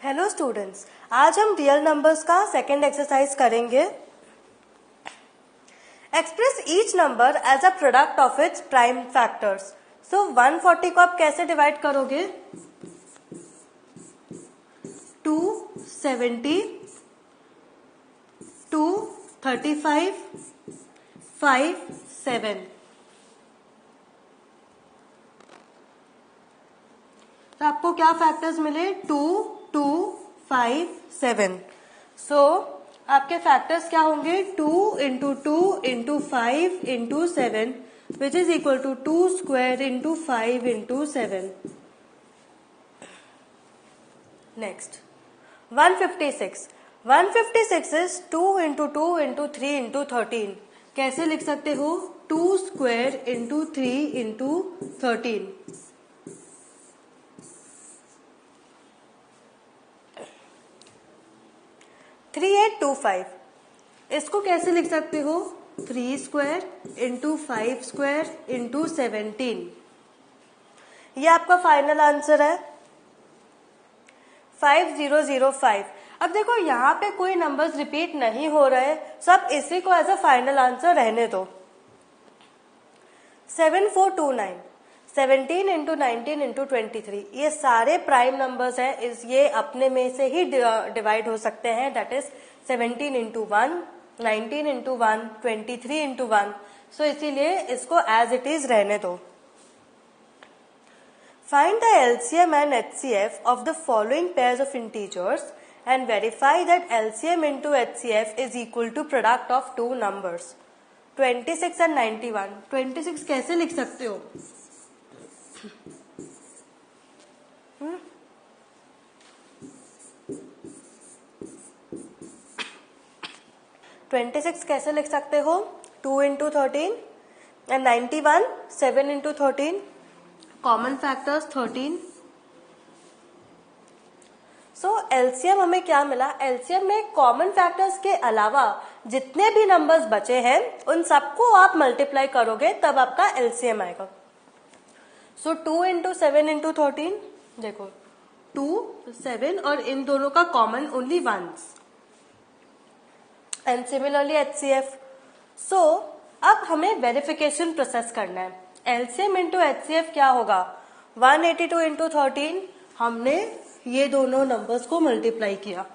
Hello students, आज हम real numbers का सेकेंड एक्सरसाइज करेंगे। Express each number as a product of its prime factors. So 140 को आप कैसे डिवाइड करोगे? 270, 235, 5, 7। तो आपको क्या फैक्टर्स मिले? 2, 2, 5, 7। सो आपके फैक्टर्स क्या होंगे? 2 into 2 into 5 into 7 which is equal to 2 square into 5 into 7। Next 156। 156 is 2 into 2 into 3 into 13। कैसे लिख सकते हो? 2 स्क्वायर इंटू 3 इंटू 13। 3825, इसको कैसे लिख सकते हो? 3 स्क्वायर इंटू 5 स्क्वायर इंटू 17। ये आपका फाइनल आंसर है 5005। अब देखो यहाँ पे कोई नंबर्स रिपीट नहीं हो रहे, सब इसी को एज अ फाइनल आंसर रहने दो। 7429, 17 इंटू 19 इंटू 23, ये सारे प्राइम नंबर्स हैं। ये अपने में से ही डिवाइड हो सकते हैं। That is 17 into 1, 19 into 1, 23 into 1। सो इसीलिए इसको एज इट इज रहने दो। Find the LCM and HCF of the following pairs of integers and verify that LCM into HCF is equal to product of two numbers. 26 and 91. 26 कैसे लिख सकते हो? 26 कैसे लिख सकते हो? 2 into 13 and 91 7 into 13। Common factors 13। So LCM हमें क्या मिला? एलसीएम में कॉमन फैक्टर्स के अलावा जितने भी नंबर्स बचे हैं उन सबको आप मल्टीप्लाई करोगे तब आपका एलसीएम आएगा। सो 2 इंटू 7 इंटू 13, देखो 2, 7 और इन दोनों का common only 1 and similarly HCF. So अब हमें वेरिफिकेशन प्रोसेस करना है। एलसीएम इंटू एचसीएफ क्या होगा? 182 इंटू 13, हमने ये दोनों नंबर्स को मल्टीप्लाई किया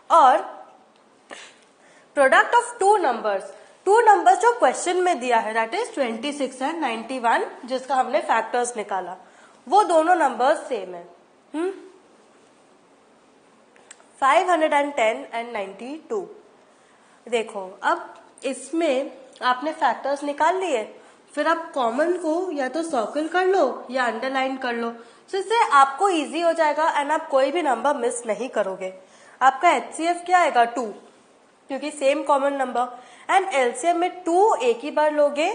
और प्रोडक्ट ऑफ टू नंबर्स जो क्वेश्चन में दिया है दैट इज 26 एंड 91, जिसका हमने फैक्टर्स निकाला, वो दोनों नंबर्स सेम है। 510 एंड 92। देखो अब इसमें आपने फैक्टर्स निकाल लिए, फिर आप कॉमन को या तो सर्कल कर लो या अंडरलाइन कर लो, तो इससे आपको इजी हो जाएगा एंड आप कोई भी नंबर मिस नहीं करोगे। आपका एचसीएफ क्या आएगा? 2, क्योंकि same common number. And LCM में 2 एक ही बार लोगे,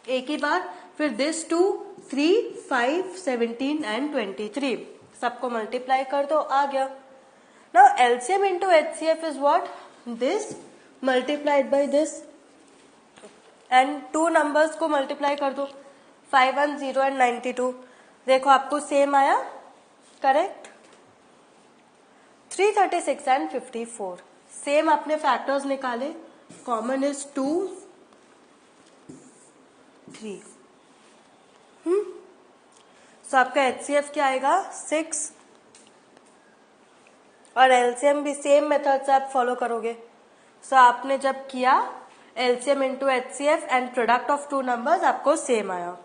एक ही बार, फिर दिस 2, 3, 5, 17 एंड 23, सबको मल्टीप्लाई कर दो, आ गया। Now LCM into HCF is what? This multiplied by this and two numbers को मल्टीप्लाई कर दो, 510 एंड 92। देखो आपको सेम आया, करेक्ट। 336 एंड 54, सेम आपने फैक्टर्स निकाले, कॉमन इज 2, 3। सो आपका एचसीएफ क्या आएगा? 6 और एलसीएम भी सेम मेथड से आप फॉलो करोगे। सो आपने जब किया LCM into HCF and product of two numbers, आपको सेम आया।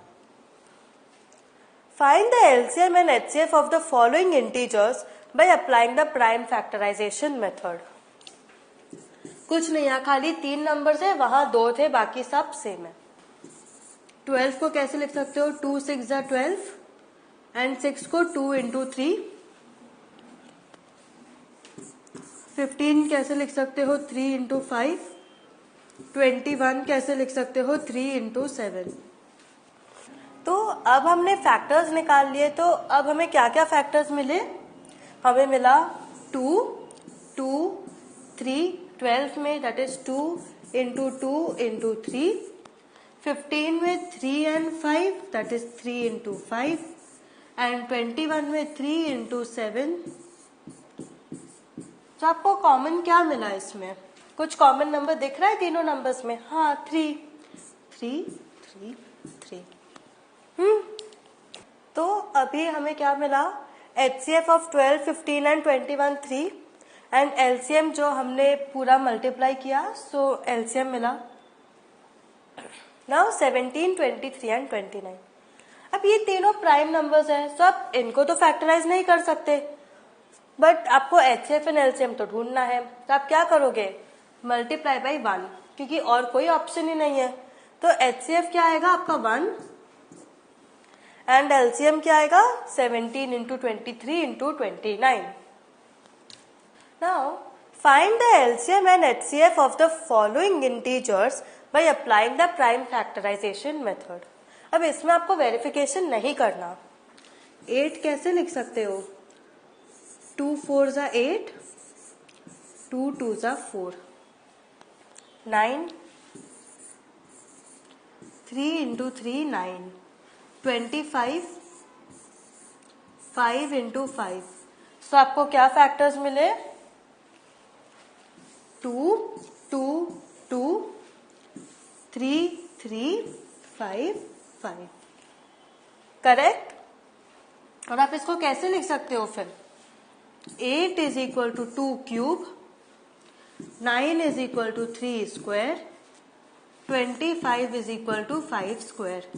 Find the LCM and HCF of the following integers by applying the prime factorisation method. कुछ नहीं, यहाँ खाली 3 नंबर्स है, वहां 2 थे, बाकी सब सेम है। 12 को कैसे लिख सकते हो? 2 6 जा 12 एंड 6 को 2 इंटू 3। 15 कैसे लिख सकते हो? 3 इंटू 5। 21 कैसे लिख सकते हो? 3 इंटू 7। तो अब हमने फैक्टर्स निकाल लिए, तो अब हमें क्या क्या फैक्टर्स मिले? हमें मिला 2, 2, 3, 12 में दैट इज 2 इंटू 2 इंटू 3, 15 में 3 and 5 that is 3 into 5, and 21 में 3 इंटू 7। तो आपको कॉमन क्या मिला इसमें? कुछ कॉमन नंबर दिख रहा है तीनों नंबर्स में? हाँ, 3 3 3 3। तो अभी हमें क्या मिला? HCF of 12, 15 and 21 3 and LCM जो हमने पूरा मल्टीप्लाई किया, सो LCM मिला नाउ 17, 23 एंड 29। अब ये तीनों प्राइम नंबर्स हैं, तो आप इनको तो फैक्टराइज नहीं कर सकते, बट आपको HCF एंड LCM तो ढूंढना है। तो आप क्या करोगे? मल्टीप्लाई बाई 1, क्योंकि और कोई ऑप्शन ही नहीं है। तो HCF क्या आएगा आपका 1 एंड LCM क्या आएगा 17 into 23 into 29। Now find the LCM and HCF of the following integers by applying the prime factorisation method. अब इसमें आपको वेरिफिकेशन नहीं करना। 8 कैसे लिख सकते हो? 2 4 जा 8, 2 2 जा 4, 9, 3 इंटू 3 9, 25, 5 इंटू 5। सो आपको क्या फैक्टर्स मिले? 2 2 2, 3 3, 5 5। करेक्ट? और आप इसको कैसे लिख सकते हो फिर? 8 is equal to 2 cube, 9 is equal to 3 square, 25 is equal to 5 square.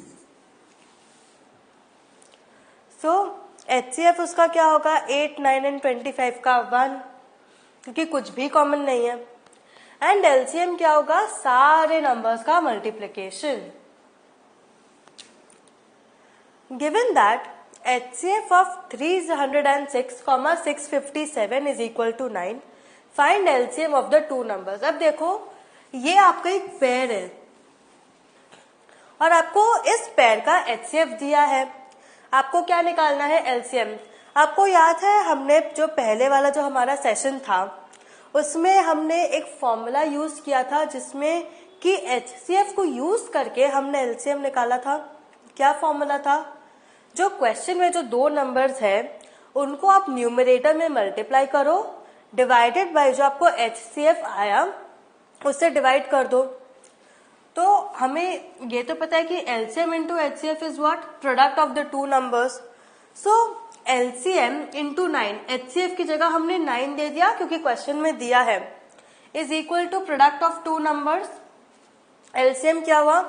So HCF उसका क्या होगा? 8, 9 एंड 25 का 1, क्योंकि कुछ भी कॉमन नहीं है। एंड LCM क्या होगा? सारे नंबर्स का multiplication. Given that HCF of 306, 657 is equal to 9. Find LCM of the two numbers. अब देखो, ये आपका एक पेयर है और आपको इस पेयर का HCF दिया है। आपको क्या निकालना है? LCM। आपको याद है हमने जो पहले वाला जो हमारा सेशन था उसमें हमने एक फॉर्मूला यूज किया था जिसमें कि HCF को यूज करके हमने LCM निकाला था। क्या फॉर्मूला था? जो क्वेश्चन में जो दो नंबर्स है उनको आप न्यूमरेटर में मल्टीप्लाई करो, डिवाइडेड बाय जो आपको HCF आया उससे डिवाइड कर दो। तो हमें ये तो पता है कि LCM into HCF is what? Product of the two numbers. So LCM into 9, HCF की जगह हमने 9 दे दिया क्योंकि क्वेश्चन में दिया है, is equal to product of two numbers. LCM क्या हुआ?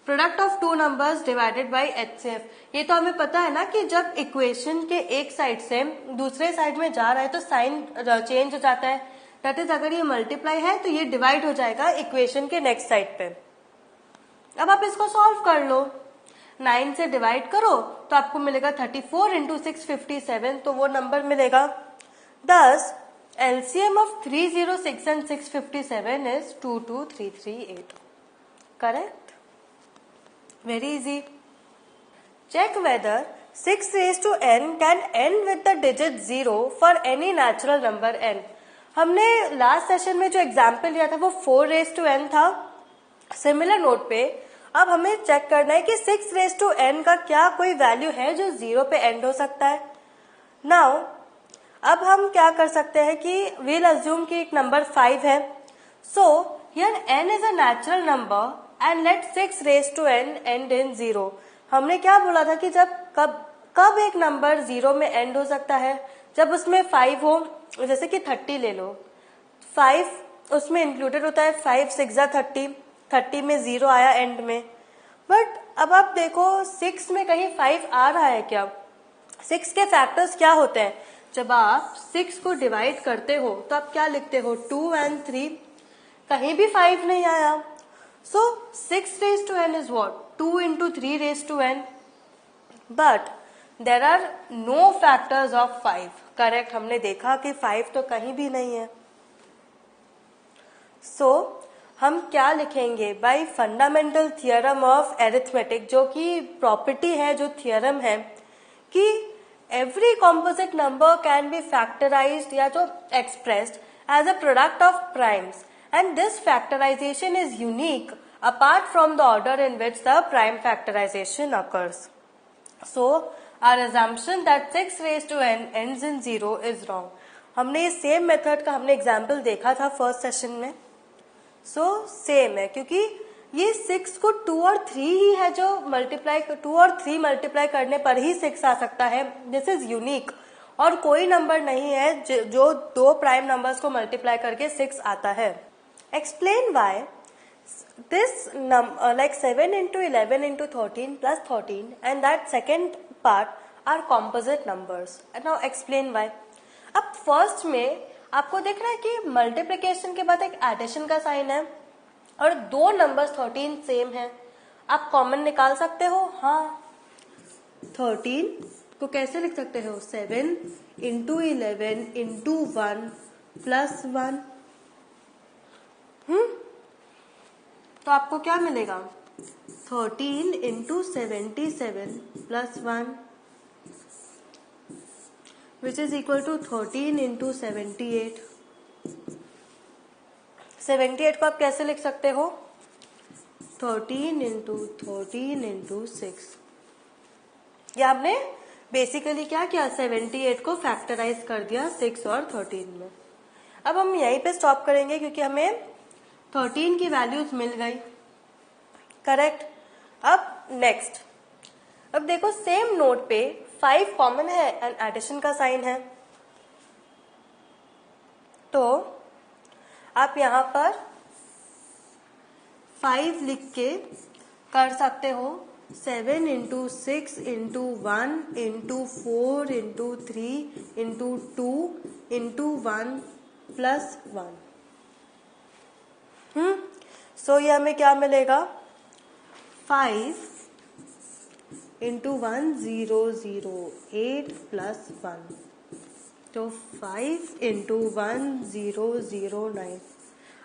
Product of two numbers divided by HCF। ये तो हमें पता है ना कि जब इक्वेशन के एक साइड से दूसरे साइड में जा रहा है तो साइन चेंज हो जाता है। दैट इज अगर ये मल्टीप्लाई है तो ये डिवाइड हो जाएगा इक्वेशन के नेक्स्ट साइड पे। अब आप इसको सॉल्व कर लो, 9 से डिवाइड करो तो आपको मिलेगा 34 इंटू 657, तो वो नंबर मिलेगा। दस LCM of 306 and 657 is 22338। Correct? Very easy. Check whether 6 raised to n can end with the digit 0 for any natural number n. हमने लास्ट सेशन में जो एग्जाम्पल लिया था वो 4 raised to n था। सिमिलर नोट पे अब हमें चेक करना है कि 6 raised to n का क्या कोई वैल्यू है जो 0 पे एंड हो सकता है। नाउ अब हम क्या कर सकते हैं कि we'll assume कि एक नंबर 5 है। So here n is a natural number and let 6 raised to n end in 0। हमने क्या बोला था कि जब कब एक नंबर 0 में एंड हो सकता है? जब उसमें 5 हो। जैसे कि 30 ले लो, 5 उसमें इंक्लूडेड होता है, 5 6 जा 30, 30 में 0 आया एंड में। बट अब आप देखो 6 में कहीं 5 आ रहा है क्या? 6 के फैक्टर्स क्या होते हैं? जब आप 6 को डिवाइड करते हो तो आप क्या लिखते हो? 2 एंड 3, कहीं भी 5 नहीं आया। So 6 raised to n is what? 2 into 3 raised to n. But there are no factors of 5. Correct? हमने देखा कि 5 तो कहीं भी नहीं है। So हम क्या लिखेंगे? By fundamental theorem of arithmetic, जो कि प्रॉपर्टी है, जो थियरम है कि every composite number can be factorized या जो expressed as a product of primes. And this factorization is unique apart from the order in which the prime factorization occurs. So, our assumption that 6 raised to n ends in 0 is wrong. हमने ये same method का हमने example देखा था first session में. So same है, क्योंकि ये 6 को 2 और 3 ही है जो 2 और 3 मल्टीप्लाई करने पर ही 6 आ सकता है. दिस इज यूनिक, और कोई नंबर नहीं है जो 2 प्राइम नंबर्स को मल्टीप्लाई करके 6 आता है. Explain why this like 7 into 11 into 13 plus 13 and that second part are composite numbers. And now explain why. अब फर्स्ट में आपको देख रहा है कि मल्टीप्लिकेशन के बाद एक एडिशन का साइन है और दो नंबर्स 13 सेम है. आप कॉमन निकाल सकते हो. हाँ, 13 को कैसे लिख सकते हो? 7 into 11 into 1 plus 1. तो आपको क्या मिलेगा? 13 into 77 plus 1 which is equal to 13 into 78. 78 को आप कैसे लिख सकते हो? 13 into 13 into 6. ये आपने बेसिकली क्या किया? 78 को फैक्टराइज कर दिया 6 और 13 में. अब हम यहीं पे स्टॉप करेंगे क्योंकि हमें 13 की वैल्यूज मिल गई. करेक्ट. अब नेक्स्ट, अब देखो सेम नोट पे 5 कॉमन है एंड एडिशन का साइन है, तो आप यहां पर 5 लिख के कर सकते हो 7 into 6 into 1 into 4 into 3 into 2 into 1 plus 1. सो ये हमें क्या मिलेगा? 5 into 1008 plus 1. तो 5 into 1009.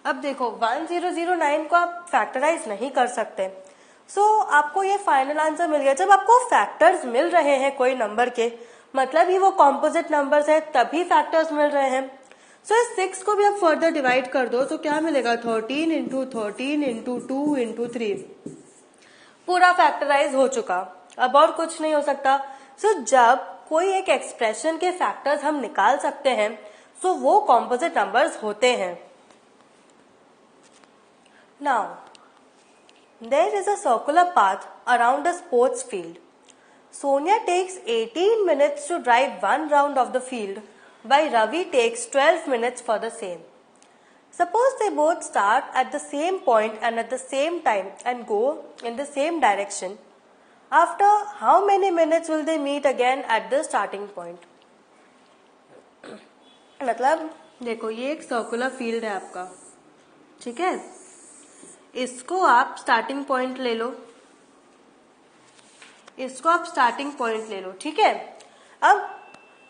अब देखो 1009 को आप फैक्टराइज नहीं कर सकते. सो आपको ये फाइनल आंसर मिल गया. जब आपको फैक्टर्स मिल रहे हैं कोई नंबर के, मतलब ही वो कॉम्पोजिट नंबर्स है, तभी फैक्टर्स मिल रहे हैं. सो इस 6 को भी आप फर्दर डिवाइड कर दो तो क्या मिलेगा? 13 into 13 into 2 into 3. पूरा फैक्टराइज हो चुका. अब और कुछ नहीं हो सकता. सो जब कोई एक एक्सप्रेशन के फैक्टर्स हम निकाल सकते हैं सो वो कॉम्पोजिट नंबर्स होते हैं. Now there is a circular path around a sports field. Sonia takes 18 minutes to drive one round of the field, while Ravi takes 12 minutes for the same. Suppose they both start at the same point and at the same time and go in the same direction. After how many minutes will they meet again at the starting point? मतलब देखो ये एक circular field है आपका, ठीक है. इसको आप स्टार्टिंग पॉइंट ले लो, इसको आप स्टार्टिंग पॉइंट ले लो, ठीक है. अब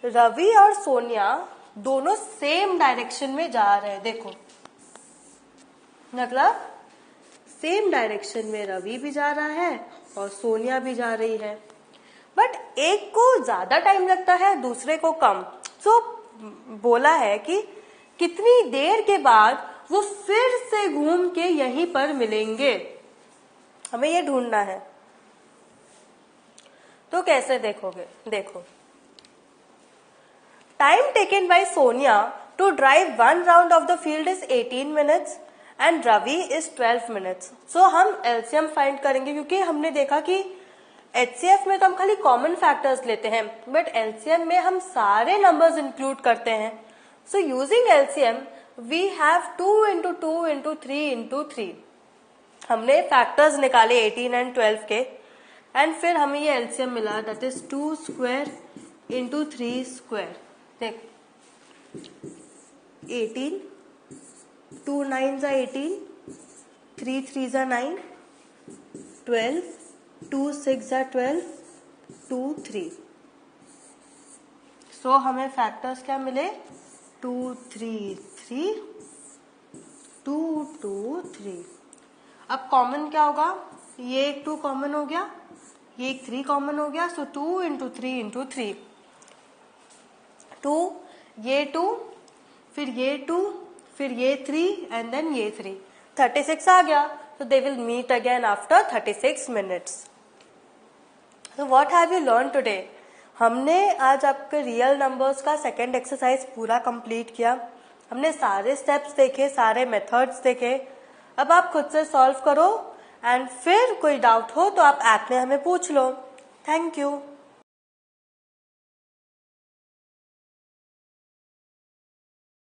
रवि और सोनिया दोनों सेम डायरेक्शन में जा रहे हैं. देखो मतलब सेम डायरेक्शन में रवि भी जा रहा है और सोनिया भी जा रही है, बट एक को ज्यादा टाइम लगता है, दूसरे को कम. सो बोला है कि कितनी देर के बाद वो फिर से घूम के यहीं पर मिलेंगे. हमें ये ढूंढना है. तो कैसे देखोगे? देखो time taken by Sonia to drive one round of the field is 18 minutes and Ravi is 12 minutes. So हम एलसीएम फाइंड करेंगे क्योंकि हमने देखा कि एचसीएफ में तो हम खाली कॉमन फैक्टर्स लेते हैं, बट एलसीएम में हम सारे नंबर्स इंक्लूड करते हैं. So using LCM we have 2 into 2 into 3 into 3. हमने फैक्टर्स निकाले 18 एंड 12 के, एंड फिर हमें ये एलसीएम मिला, that is 2 square into 3 square. देख 18, 2 9s are 18, 3 3s are 9, 12, 2 6s are 12, 2 3. सो हमें फैक्टर्स क्या मिले? 2 3 3, 2 2 3. अब कॉमन क्या होगा? ये एक 2 कॉमन हो गया, ये एक 3 कॉमन हो गया. सो 2 into 3 into 3. 2, ये 2, फिर ये 2, फिर ये 3 एंड देन ये 3. 36 आ गया. So they will meet again after 36 minutes. So what have you learned today? हमने आज आपके रियल नंबर्स का सेकंड एक्सरसाइज पूरा कंप्लीट किया। हमने सारे स्टेप्स देखे, सारे मेथड्स देखे। अब आप खुद से सॉल्व करो एंड फिर कोई डाउट हो तो आप ऐप में हमें पूछ लो। Thank you.